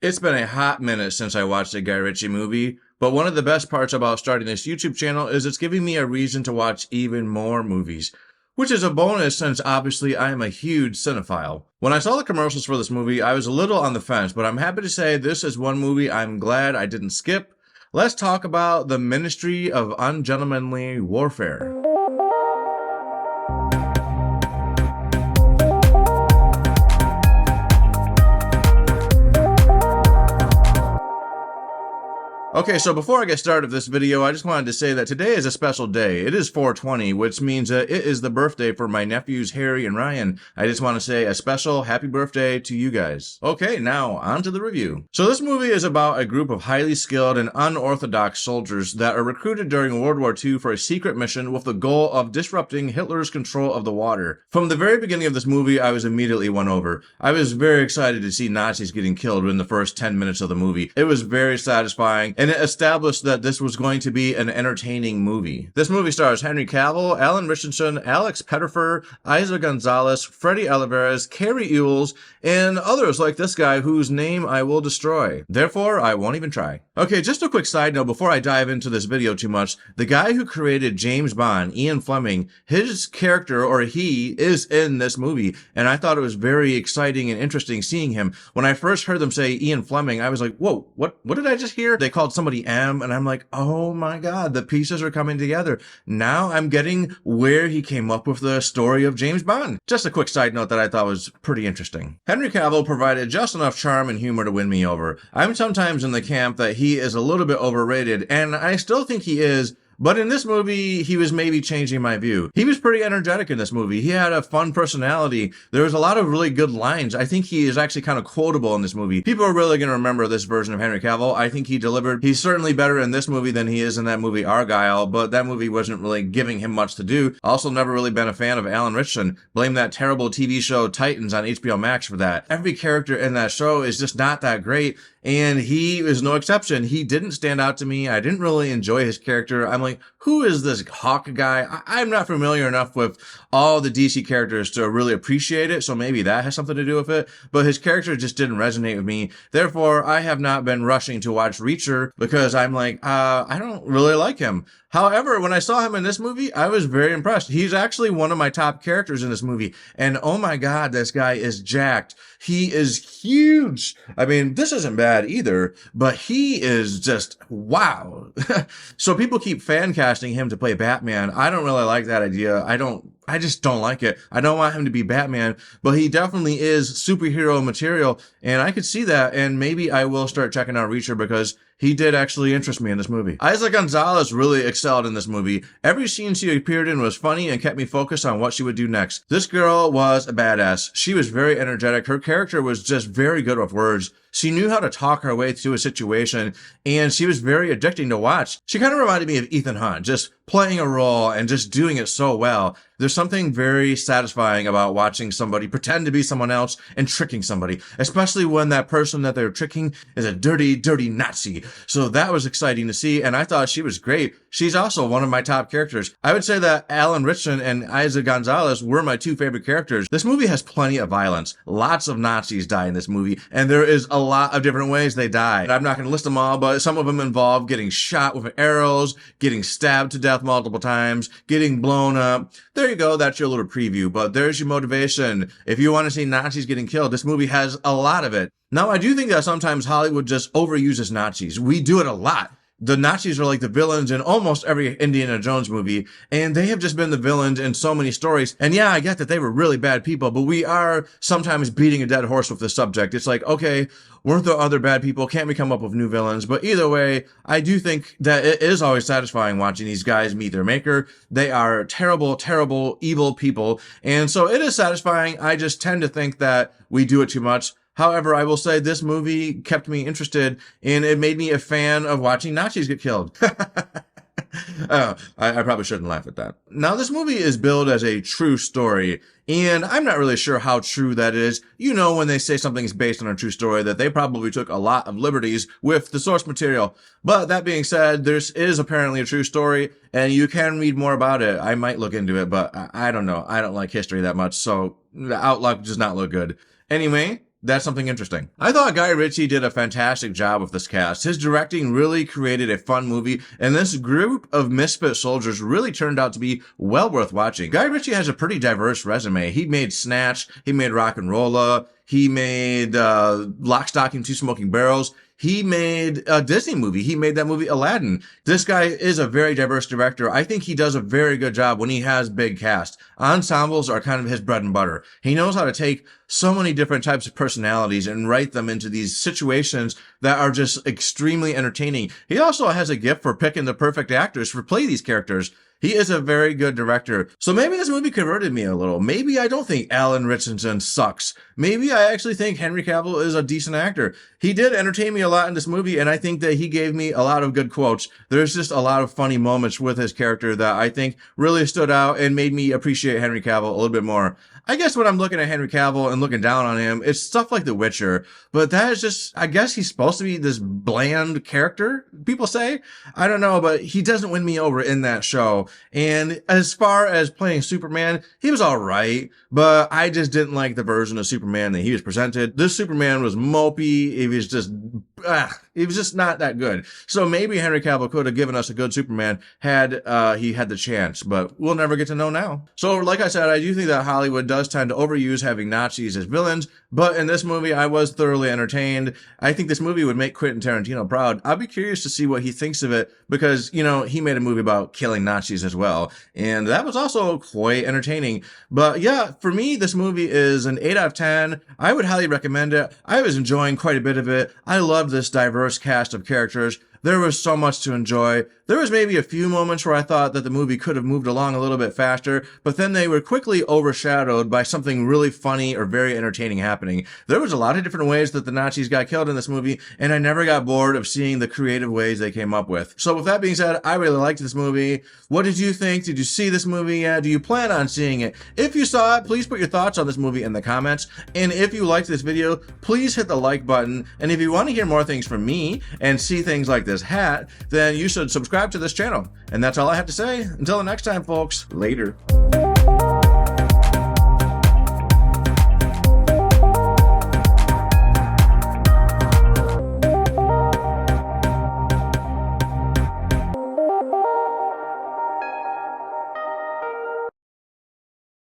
It's been a hot minute since I watched a Guy Ritchie movie, but one of the best parts about starting this YouTube channel is it's giving me a reason to watch even more movies, which is a bonus since obviously I am a huge cinephile. When I saw the commercials for this movie, I was a little on the fence, but I'm happy to say this is one movie I'm glad I didn't skip. Let's talk about the Ministry of Ungentlemanly Warfare. Okay, so before I get started with this video, I just wanted to say that today is a special day. It is 420, which means that it is the birthday for my nephews Harry and Ryan. I just want to say a special happy birthday to you guys. Okay, now on to the review. So this movie is about a group of highly skilled and unorthodox soldiers that are recruited during World War II for a secret mission with the goal of disrupting Hitler's control of the water. From the very beginning of this movie, I was immediately won over. I was very excited to see Nazis getting killed in the first 10 minutes of the movie. It was very satisfying, and it established that this was going to be an entertaining movie. This movie stars Henry Cavill, Ritchson, Alex Pettyfer, Eiza González, Freddy Alvarez, Cary, and others like this guy whose name I will destroy. Therefore, I won't even try. Okay, just a quick side note before I dive into this video too much. The guy who created James Bond, Ian Fleming, his character, or he, is in this movie, and I thought it was very exciting and interesting seeing him. When I first heard them say Ian Fleming, I was like, whoa, what did I just hear? They called somebody M, and I'm like, oh my god, the pieces are coming together. Now I'm getting where he came up with the story of James Bond. Just a quick side note that I thought was pretty interesting. Henry Cavill provided just enough charm and humor to win me over. I'm sometimes in the camp that he is a little bit overrated, and I still think he is. But in this movie, he was maybe changing my view. He was pretty energetic in this movie. He had a fun personality. There was a lot of really good lines. I think he is actually kind of quotable in this movie. People are really going to remember this version of Henry Cavill. I think he delivered. He's certainly better in this movie than he is in that movie Argyle, but that movie wasn't really giving him much to do. Also never really been a fan of Ritchson. Blame that terrible TV show Titans on HBO Max for that. Every character in that show is just not that great, and he is no exception. He didn't stand out to me. I didn't really enjoy his character. I'm like, who is this Hawk guy? I'm not familiar enough with all the DC characters to really appreciate it, so maybe that has something to do with it, but his character just didn't resonate with me. Therefore, I have not been rushing to watch Reacher because I'm like, I don't really like him. However, when I saw him in this movie, I was very impressed. He's actually one of my top characters in this movie, and oh my god, this guy is jacked. He is huge. I mean, this isn't bad either, but he is just, wow. So people keep fan casting him to play Batman. I don't really like that idea. I just don't like it. I don't want him to be Batman, but he definitely is superhero material, and I could see that, and maybe I will start checking out Reacher because he did actually interest me in this movie. Eiza González really excelled in this movie. Every scene she appeared in was funny and kept me focused on what she would do next. This girl was a badass. She was very energetic. Her character was just very good with words. She knew how to talk her way through a situation, and she was very addicting to watch. She kind of reminded me of Ethan Hunt, just playing a role and just doing it so well. There's something very satisfying about watching somebody pretend to be someone else and tricking somebody, especially when that person that they're tricking is a dirty, dirty Nazi. So that was exciting to see, and I thought she was great. She's also one of my top characters. I would say that Ritchson and Eiza González were my two favorite characters. This movie has plenty of violence. Lots of Nazis die in this movie, and there is a lot of different ways they die. I'm not going to list them all, but some of them involve getting shot with arrows, getting stabbed to death multiple times, getting blown up. There you go, that's your little preview, but there's your motivation. If you want to see Nazis getting killed, this movie has a lot of it. Now, I do think that sometimes Hollywood just overuses Nazis. We do it a lot. The Nazis are like the villains in almost every Indiana Jones movie, and they have just been the villains in so many stories. And yeah, I get that they were really bad people, but we are sometimes beating a dead horse with the subject. It's like, okay, weren't there other bad people? Can't we come up with new villains? But either way, I do think that it is always satisfying watching these guys meet their maker. They are terrible, terrible, evil people, and so it is satisfying. I just tend to think that we do it too much. However, I will say this movie kept me interested, and it made me a fan of watching Nazis get killed. I probably shouldn't laugh at that. Now, this movie is billed as a true story, and I'm not really sure how true that is. You know, when they say something is based on a true story, that they probably took a lot of liberties with the source material. But that being said, this is apparently a true story, and you can read more about it. I might look into it, but I don't know. I don't like history that much, so the outlook does not look good. Anyway, That's something interesting. I thought Guy Ritchie did a fantastic job with this cast. His directing really created a fun movie, and this group of misfit soldiers really turned out to be well worth watching. Guy Ritchie has a pretty diverse resume. He made Snatch, he made Rock'n'Rolla, he made Lock, Stock, and Two Smoking Barrels. He made a Disney movie. He made that movie Aladdin. This guy is a very diverse director. I think he does a very good job when he has big cast. Ensembles are kind of his bread and butter. He knows how to take so many different types of personalities and write them into these situations that are just extremely entertaining. He also has a gift for picking the perfect actors to play these characters. He is a very good director. So maybe this movie converted me a little. Maybe I don't think Alan Ritchson sucks. Maybe I actually think Henry Cavill is a decent actor. He did entertain me a lot in this movie, and I think that he gave me a lot of good quotes. There's just a lot of funny moments with his character that I think really stood out and made me appreciate Henry Cavill a little bit more. I guess when I'm looking at Henry Cavill and looking down on him, it's stuff like The Witcher, but that is just, I guess he's supposed to be this bland character, people say. I don't know, but he doesn't win me over in that show. And as far as playing Superman, he was alright, but I just didn't like the version of Superman that he was presented. This Superman was mopey, he was just not that good. So maybe Henry Cavill could have given us a good Superman had he had the chance, but we'll never get to know now. So like I said, I do think that Hollywood does tend to overuse having Nazis as villains, but in this movie, I was thoroughly entertained. I think this movie would make Quentin Tarantino proud. I'd be curious to see what he thinks of it because, you know, he made a movie about killing Nazis as well, and that was also quite entertaining. But yeah, for me, this movie is an 8 out of 10. I would highly recommend it. I was enjoying quite a bit of it. I loved this diverse cast of characters. There was so much to enjoy. There was maybe a few moments where I thought that the movie could have moved along a little bit faster, but then they were quickly overshadowed by something really funny or very entertaining happening. There was a lot of different ways that the Nazis got killed in this movie, and I never got bored of seeing the creative ways they came up with. So with that being said, I really liked this movie. What did you think? Did you see this movie yet? Do you plan on seeing it? If you saw it, please put your thoughts on this movie in the comments. And if you liked this video, please hit the like button. And if you want to hear more things from me and see things like this hat, then you should subscribe to this channel. And that's all I have to say. Until the next time, folks. Later.